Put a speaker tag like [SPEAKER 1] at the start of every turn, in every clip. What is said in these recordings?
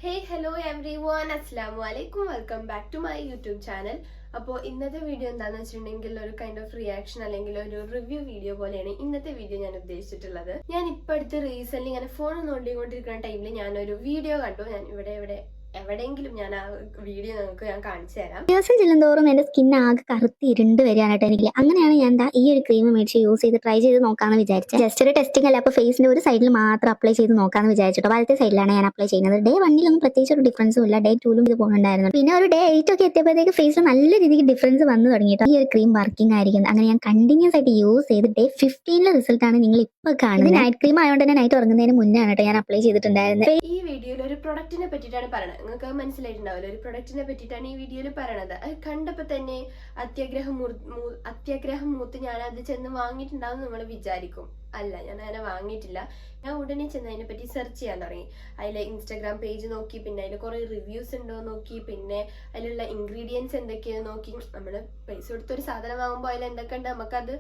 [SPEAKER 1] Hey, hello everyone. Assalamu alaikum. Welcome back to my YouTube channel. അപ്പോൾ ഇന്നത്തെ video എന്താണെന്ന് വെച്ചിട്ടുണ്ടെങ്കിൽ ഒരു കൈൻഡ് ഓഫ് റിയാക്ഷൻ അല്ലെങ്കിൽ ഒരു റിവ്യൂ വീഡിയോ പോലെയാണ് ഇന്നത്തെ വീഡിയോ ഞാൻ ഉദ്ദേശിച്ചിട്ടുള്ളത്. ഞാൻ ഇപ്പോൾ അടുത്ത് റീസെന്റ് ഇങ്ങനെ ഫോൺ നോക്കിക്കൊണ്ടിരിക്കുന്ന ടൈമിൽ ഞാനൊരു വീഡിയോ കണ്ടു. ഞാൻ എവിടെയെങ്കിലും ഞാൻ ആ വീഡിയോ നിങ്ങൾക്ക് ഞാൻ കാണിച്ചു തരാം.
[SPEAKER 2] ദിവസം ചെല്ലുന്തോറും എൻ്റെ സ്കിൻ ആകെ കറുത്തി ഇരുണ്ട് വരികയായിട്ട് എനിക്ക്. അങ്ങനെയാണ് ഞാൻ ഈ ഒരു ക്രീം മേടിച്ച് യൂസ് ചെയ്ത് ട്രൈ ചെയ്ത് നോക്കാമെന്ന് വിചാരിച്ചത്. ജസ്റ്റ് ഒരു ടെസ്റ്റിംഗ് അല്ല, അപ്പോൾ ഫേസിന്റെ ഒരു സൈഡിൽ മാത്രം അപ്ലൈ ചെയ്ത് നോക്കാമെന്ന് വിചാരിച്ചിട്ട് വലത്തെ സൈഡിലാണ് ഞാൻ അപ്ലൈ ചെയ്യുന്നത്. ഡേ 1 പ്രത്യേകിച്ച് ഒരു ഡിഫറൻസും ഇല്ല, ഡേ 2 ഇത് പോകുന്നുണ്ടായിരുന്നു. പിന്നെ ഒരു ഡേ 8 ഒക്കെ എത്തിയപ്പോഴത്തേക്ക് ഫേസിൽ നല്ല രീതിക്ക് ഡിഫറൻസ് വന്നു തുടങ്ങിയിട്ട് ഈ ഒരു ക്രീം വർക്കിംഗ് ആയിരിക്കുന്നത്. അങ്ങനെ ഞാൻ കണ്ടിന്യൂസ് ആയിട്ട് യൂസ് ചെയ്ത് ഡേ 15 റിസൾട്ടാണ് നിങ്ങൾ ഇപ്പോൾ കാണുന്നത്. നൈറ്റ് ക്രീം ആയതുകൊണ്ട് തന്നെ നൈറ്റ് ഉറങ്ങുന്നതിന് മുന്നേ ആണ് ഞാൻ അപ്ലൈ ചെയ്തിട്ടുണ്ടായിരുന്നത്.
[SPEAKER 1] ഈ വീഡിയോയിൽ ഒരു പ്രൊഡക്റ്റിനെ പറ്റിയിട്ടാണ് പറയുന്നത്. നിങ്ങൾക്ക് മനസ്സിലായിട്ടുണ്ടാവില്ല, ഒരു പ്രൊഡക്റ്റിനെ പറ്റിയിട്ടാണ് ഈ വീഡിയോയിൽ പറയണത്. അത് കണ്ടപ്പോൾ തന്നെ അത്യാഗ്രഹം മൂത്ത് ഞാനത് ചെന്ന് വാങ്ങിയിട്ടുണ്ടാവും നിങ്ങൾ വിചാരിക്കും. അല്ല, ഞാൻ അങ്ങനെ വാങ്ങിയിട്ടില്ല. ഞാൻ ഉടനെ ചെന്ന് അതിനെ പറ്റി സെർച്ച് ചെയ്യാൻ തുടങ്ങി. അതിൽ ഇൻസ്റ്റാഗ്രാം പേജ് നോക്കി, പിന്നെ അതിൽ കുറേ റിവ്യൂസ് ഉണ്ടോ നോക്കി, പിന്നെ അതിലുള്ള ഇൻഗ്രീഡിയൻസ് എന്തൊക്കെയാണെന്ന് നോക്കി. നമ്മൾ പൈസ കൊടുത്തൊരു സാധനം വാങ്ങുമ്പോൾ അതിൽ എന്തൊക്കെ ഉണ്ട്, നമുക്കത്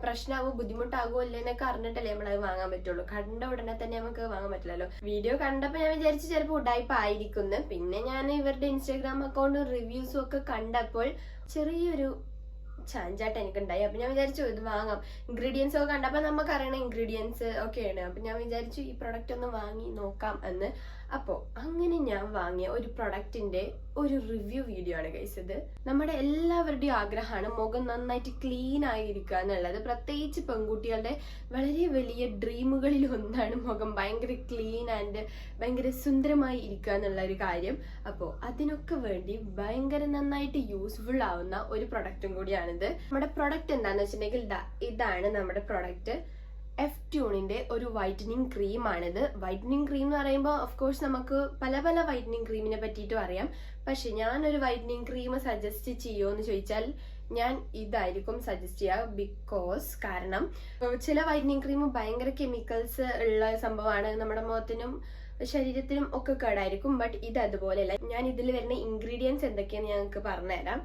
[SPEAKER 1] പ്രശ്നമാകുമോ ബുദ്ധിമുട്ടാകുമോ ഇല്ലെന്നൊക്കെ അറിഞ്ഞിട്ടല്ലേ നമ്മളത് വാങ്ങാൻ പറ്റുള്ളൂ. കണ്ട ഉടനെ തന്നെ നമുക്ക് വാങ്ങാൻ പറ്റില്ലല്ലോ. വീഡിയോ കണ്ടപ്പോൾ ഞാൻ വിചാരിച്ചു ചിലപ്പോൾ ഉഡായിപ്പായിരിക്കുന്നു. പിന്നെ ഞാൻ ഇവരുടെ ഇൻസ്റ്റാഗ്രാം അക്കൗണ്ട് റിവ്യൂസും ഒക്കെ കണ്ടപ്പോൾ ചെറിയൊരു ചാഞ്ചാട്ട് എനിക്കുണ്ടായി. അപ്പൊ ഞാൻ വിചാരിച്ചു ഇത് വാങ്ങാം. ഇൻഗ്രീഡിയൻസ് ഒക്കെ കണ്ടപ്പോൾ നമുക്ക് അറിയണ ഇൻഗ്രീഡിയൻസ് ഒക്കെയാണ്. അപ്പൊ ഞാൻ വിചാരിച്ചു ഈ പ്രൊഡക്റ്റ് ഒന്ന് വാങ്ങി നോക്കാം എന്ന്. അപ്പോൾ അങ്ങനെ ഞാൻ വാങ്ങിയ ഒരു പ്രൊഡക്റ്റിന്റെ ഒരു റിവ്യൂ വീഡിയോ ആണ് ഗൈസ് ഇത്. നമ്മുടെ എല്ലാവരുടെയും ആഗ്രഹമാണ് മുഖം നന്നായിട്ട് ക്ലീൻ ആയിരിക്കുക എന്നുള്ളത്. പ്രത്യേകിച്ച് പെൺകുട്ടികളുടെ വളരെ വലിയ ഡ്രീമുകളിൽ ഒന്നാണ് മുഖം ഭയങ്കര ക്ലീൻ ആൻഡ് ഭയങ്കര സുന്ദരമായി ഇരിക്കുക എന്നുള്ള ഒരു കാര്യം. അപ്പോൾ അതിനൊക്കെ വേണ്ടി ഭയങ്കര നന്നായിട്ട് യൂസ്ഫുൾ ആവുന്ന ഒരു പ്രൊഡക്റ്റും കൂടിയാണിത്. നമ്മുടെ പ്രൊഡക്റ്റ് എന്താണെന്ന് വെച്ചിട്ടുണ്ടെങ്കിൽ ഇതാണ് നമ്മുടെ പ്രൊഡക്റ്റ്. F-Tuneന്റെ ഒരു വൈറ്റനിങ് ക്രീമാണിത്. വൈറ്റനിങ് ക്രീം എന്ന് പറയുമ്പോൾ ഓഫ്കോഴ്സ് നമുക്ക് പല പല വൈറ്റനിങ് ക്രീമിനെ പറ്റിയിട്ടും അറിയാം. പക്ഷെ ഞാനൊരു വൈറ്റനിങ് ക്രീം സജസ്റ്റ് ചെയ്യുമോ എന്ന് ചോദിച്ചാൽ ഞാൻ ഇതായിരിക്കും സജസ്റ്റ് ചെയ്യുക. ബിക്കോസ് കാരണം ചില വൈറ്റനിങ് ക്രീം ഭയങ്കര കെമിക്കൽസ് ഉള്ള സംഭവമാണ്, നമ്മുടെ മുഖത്തിനും ശരീരത്തിനും ഒക്കെ കേടായിരിക്കും. ബട്ട് ഇത് അതുപോലെയല്ല. ഞാൻ ഇതിൽ വരുന്ന ഇൻഗ്രീഡിയൻസ് എന്തൊക്കെയാണെന്ന് ഞങ്ങൾക്ക് പറഞ്ഞുതരാം.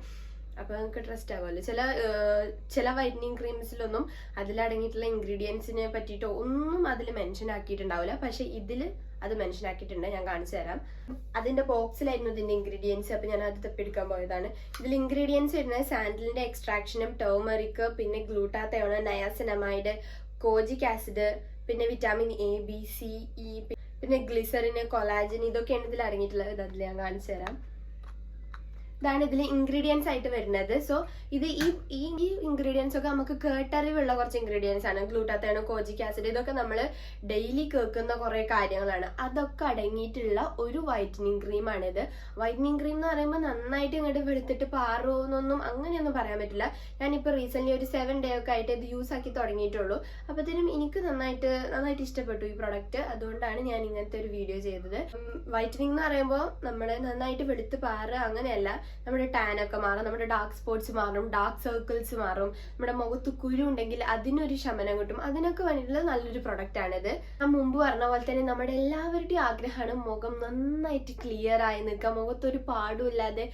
[SPEAKER 1] അപ്പൊ നിങ്ങൾക്ക് ട്രസ്റ്റ് ആവുമല്ലോ. ചില വൈറ്റനിങ് ക്രീംസിലൊന്നും അതിലടങ്ങിയിട്ടുള്ള ഇൻഗ്രീഡിയൻസിനെ പറ്റിയിട്ടോ ഒന്നും അതിൽ മെൻഷൻ ആക്കിയിട്ടുണ്ടാവില്ല. പക്ഷെ ഇതിൽ അത് മെൻഷൻ ആക്കിയിട്ടുണ്ട്. ഞാൻ കാണിച്ചു തരാം. അതിന്റെ ബോക്സിലായിരുന്നു ഇതിന്റെ ഇൻഗ്രീഡിയൻസ്. അപ്പൊ ഞാൻ അത് തപ്പിയെടുക്കാൻ പോയതാണ്. ഇതിൽ ഇൻഗ്രീഡിയൻസ് വരുന്നത് സാൻഡലിന്റെ എക്സ്ട്രാക്ഷനും ടേമറിക്, പിന്നെ ഗ്ലൂട്ടാത്തയോൺ, നയാസിനമൈഡ്, കോജിക് ആസിഡ്, പിന്നെ vitamin A, B, C, E, പിന്നെ ഗ്ലിസറിന്, കൊളാജൻ, ഇതൊക്കെയാണ് ഇതിൽ അടങ്ങിയിട്ടുള്ളത്. ഇത് അതിൽ ഞാൻ കാണിച്ചു തരാം. ഇതാണ് ഇതിൽ ഇൻഗ്രീഡിയൻസ് ആയിട്ട് വരുന്നത്. സോ ഇത് ഈ ഇൻഗ്രീഡിയൻസ് ഒക്കെ നമുക്ക് കേട്ടറിവുള്ള കുറച്ച് ഇൻഗ്രീഡിയൻസ് ആണ്. ഗ്ലൂട്ടാത്തയോൺ, കോജിക് ആസിഡ്, ഇതൊക്കെ നമ്മൾ ഡെയിലി കേൾക്കുന്ന കുറെ കാര്യങ്ങളാണ്. അതൊക്കെ അടങ്ങിയിട്ടുള്ള ഒരു വൈറ്റനിങ് ക്രീമാണിത്. വൈറ്റനിങ് ക്രീം എന്ന് പറയുമ്പോൾ നന്നായിട്ട് ഇങ്ങോട്ട് വെളുത്തിട്ട് പാറുമെന്നൊന്നും അങ്ങനെയൊന്നും പറയാൻ പറ്റില്ല. ഞാനിപ്പോൾ റീസെന്റ് ഒരു 7 ഡേ ഒക്കെ ആയിട്ട് ഇത് യൂസ് ആക്കി തുടങ്ങിയിട്ടുള്ളൂ. അപ്പോഴത്തേനും എനിക്ക് നന്നായിട്ട് ഇഷ്ടപ്പെട്ടു ഈ പ്രൊഡക്റ്റ്. അതുകൊണ്ടാണ് ഞാൻ ഇങ്ങനത്തെ ഒരു വീഡിയോ ചെയ്തത്. വൈറ്റനിങ് എന്ന് പറയുമ്പോൾ നമ്മൾ നന്നായിട്ട് വെളുത്ത് പാറുക അങ്ങനെയല്ല, നമ്മുടെ ടാൻ ഒക്കെ മാറും, നമ്മുടെ ഡാർക്ക് സ്പോട്ട്സ് മാറും, ഡാർക്ക് സർക്കിൾസ് മാറും, നമ്മുടെ മുഖത്ത് കുരു ഉണ്ടെങ്കിൽ അതിനൊരു ശമനം കിട്ടും. അതിനൊക്കെ വേണ്ടിയിട്ടുള്ള നല്ലൊരു പ്രൊഡക്റ്റ് ആണിത്. ഞാൻ മുമ്പ് പറഞ്ഞ പോലെ തന്നെ നമ്മുടെ എല്ലാവരുടെയും ആഗ്രഹമാണ് മുഖം നന്നായിട്ട് ക്ലിയർ ആയി നിൽക്കുക, മുഖത്തൊരു പാടും ഇല്ലാതെ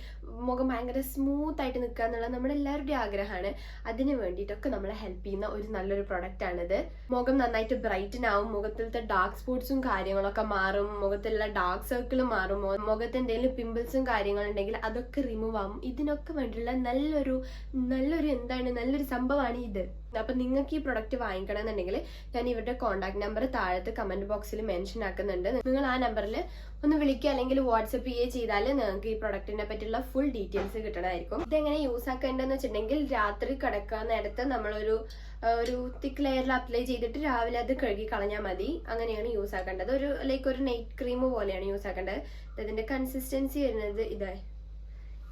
[SPEAKER 1] മുഖം ഭയങ്കര സ്മൂത്ത് ആയിട്ട് നിൽക്കുക എന്നുള്ളത് നമ്മുടെ എല്ലാവരുടെയും ആഗ്രഹമാണ്. അതിന് വേണ്ടിയിട്ടൊക്കെ നമ്മളെ ഹെൽപ്പ് ചെയ്യുന്ന ഒരു നല്ലൊരു പ്രൊഡക്റ്റ് ആണിത്. മുഖം നന്നായിട്ട് ബ്രൈറ്റൻ ആവും, മുഖത്തിലത്തെ ഡാർക്ക് സ്പോട്ട്സും കാര്യങ്ങളൊക്കെ മാറും, മുഖത്തിലുള്ള ഡാർക്ക് സർക്കിളും മാറും, മുഖത്ത് എന്തെങ്കിലും പിമ്പിൾസും കാര്യങ്ങളുണ്ടെങ്കിൽ അതൊക്കെ റിമൂവ് ആവും. ഇതിനൊക്കെ വേണ്ടിയുള്ള നല്ലൊരു സംഭവമാണ് ഇത്. അപ്പൊ നിങ്ങൾക്ക് ഈ പ്രൊഡക്റ്റ് വാങ്ങിക്കണം എന്നുണ്ടെങ്കിൽ ഞാൻ ഇവരുടെ കോൺടാക്ട് നമ്പർ താഴത്ത് കമന്റ് ബോക്സിൽ മെൻഷൻ ആക്കുന്നുണ്ട്. നിങ്ങൾ ആ നമ്പറിൽ ഒന്ന് വിളിക്കുക അല്ലെങ്കിൽ വാട്സപ്പ് ചെയ്താൽ നിങ്ങൾക്ക് ഈ പ്രൊഡക്റ്റിനെ പറ്റിയുള്ള ഫുൾ ഡീറ്റെയിൽസ് കിട്ടണമായിരിക്കും. ഇതെങ്ങനെ യൂസ് ആക്കേണ്ടതെന്ന് വെച്ചിട്ടുണ്ടെങ്കിൽ രാത്രി കിടക്കാൻ നേരത്ത് നമ്മളൊരു തിക്ക് ലെയറിൽ അപ്ലൈ ചെയ്തിട്ട് രാവിലെ അത് കഴുകി കളഞ്ഞാൽ മതി. അങ്ങനെയാണ് യൂസ് ആക്കേണ്ടത്. ഒരു നൈറ്റ് ക്രീം പോലെയാണ് യൂസ് ആക്കേണ്ടത്. ഇതിന്റെ കൺസിസ്റ്റൻസി വരുന്നത്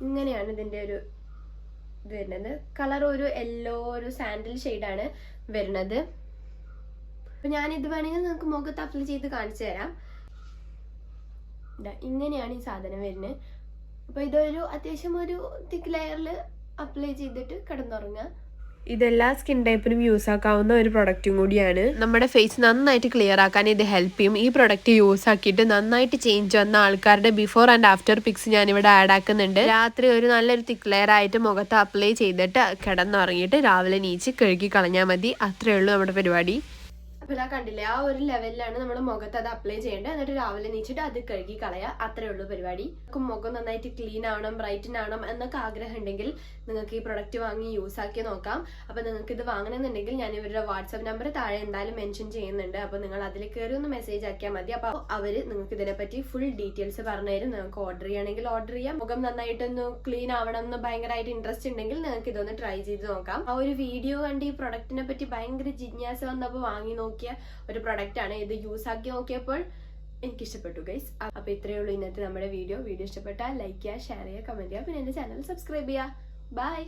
[SPEAKER 1] ഇങ്ങനെയാണ്. ഇതിന്റെ ഒരു ഇത് വരുന്നത് കളർ ഒരു യെല്ലോ, ഒരു സാൻഡൽ ഷെയ്ഡാണ് വരുന്നത്. അപ്പൊ ഞാൻ ഇത് വേണമെങ്കിൽ നിങ്ങൾക്ക് മുഖത്ത് അപ്ലൈ ചെയ്ത് കാണിച്ചു തരാം. ഇങ്ങനെയാണ് ഈ സാധനം വരുന്നത്. അപ്പൊ ഇതൊരു അത്യാവശ്യം ഒരു തിക്ക് ലെയറിൽ അപ്ലൈ ചെയ്തിട്ട് കിടന്നുറങ്ങുക.
[SPEAKER 3] ഇതെല്ലാ സ്കിൻ ടൈപ്പിനും യൂസ് ആക്കാവുന്ന ഒരു പ്രൊഡക്റ്റും കൂടിയാണ്. നമ്മുടെ ഫേസ് നന്നായിട്ട് ക്ലിയർ ആക്കാൻ ഇത് ഹെൽപ്പ് ചെയ്യും. ഈ പ്രൊഡക്റ്റ് യൂസ് ആക്കിയിട്ട് നന്നായിട്ട് ചേഞ്ച് വന്ന ആൾക്കാരുടെ ബിഫോർ ആൻഡ് ആഫ്റ്റർ പിക്സ് ഞാനിവിടെ ആഡ് ആക്കുന്നുണ്ട്. രാത്രി ഒരു നല്ലൊരു തിക്ക് ലെയർ ആയിട്ട് മുഖത്ത് അപ്ലൈ ചെയ്തിട്ട് കിടന്നുറങ്ങിയിട്ട് രാവിലെ നീച്ച് കഴുകി കളഞ്ഞാൽ മതി. അത്രയേ ഉള്ളൂ നമ്മുടെ പരിപാടി.
[SPEAKER 1] അപ്പോൾ ആ കണ്ടില്ലേ, ആ ഒരു ലെവലിലാണ് നമ്മൾ മുഖത്ത് അത് അപ്ലൈ ചെയ്യേണ്ടത്. എന്നിട്ട് രാവിലെ നീച്ചിട്ട് അത് കഴുകി കളയുക. അത്രേ ഉള്ളൂ പരിപാടി. മുഖം നന്നായിട്ട് ക്ലീൻ ആവണം, ബ്രൈറ്റൻ ആവണം എന്നൊക്കെ ആഗ്രഹം ഉണ്ടെങ്കിൽ നിങ്ങൾക്ക് ഈ പ്രൊഡക്റ്റ് വാങ്ങി യൂസ് ആക്കി നോക്കാം. അപ്പോൾ നിങ്ങൾക്ക് ഇത് വാങ്ങണമെന്നുണ്ടെങ്കിൽ ഞാൻ ഇവരുടെ വാട്സ്ആപ്പ് നമ്പർ താഴെ എന്തായാലും മെൻഷൻ ചെയ്യുന്നുണ്ട്. അപ്പോൾ നിങ്ങൾ അതിൽ കയറി ഒന്ന് മെസ്സേജ് ആക്കിയാൽ മതി. അപ്പോൾ അവർ നിങ്ങൾക്ക് ഇതിനെപ്പറ്റി ഫുൾ ഡീറ്റെയിൽസ് പറഞ്ഞുതരും. നിങ്ങൾക്ക് ഓർഡർ ചെയ്യണമെങ്കിൽ ഓർഡർ ചെയ്യാം. മുഖം നന്നായിട്ടൊന്ന് ക്ലീൻ ആവണം എന്ന് ഭയങ്കരമായിട്ട് ഇൻട്രസ്റ്റ് ഉണ്ടെങ്കിൽ നിങ്ങൾക്ക് ഇതൊന്ന് ട്രൈ ചെയ്ത് നോക്കാം. ആ ഒരു വീഡിയോ കണ്ട് ഈ പ്രൊഡക്റ്റിനെ പറ്റി ഭയങ്കര ജിജ്ഞാസ വന്നപ്പോൾ വാങ്ങി നോക്കിയ ഒരു പ്രൊഡക്റ്റ് ആണ് ഇത്. യൂസ് ആക്കി നോക്കിയപ്പോൾ എനിക്ക് ഇഷ്ടപ്പെട്ടു ഗൈസ്. അപ്പോൾ ഇത്രയേ ഉള്ളൂ ഇന്നത്തെ നമ്മുടെ വീഡിയോ. ഇഷ്ടപ്പെട്ടാൽ ലൈക്ക് ചെയ്യുക, ഷെയർ ചെയ്യുക, കമന്റ് ചെയ്യുക, പിന്നെ എൻ്റെ ചാനൽ സബ്സ്ക്രൈബ് ചെയ്യുക. ബൈ.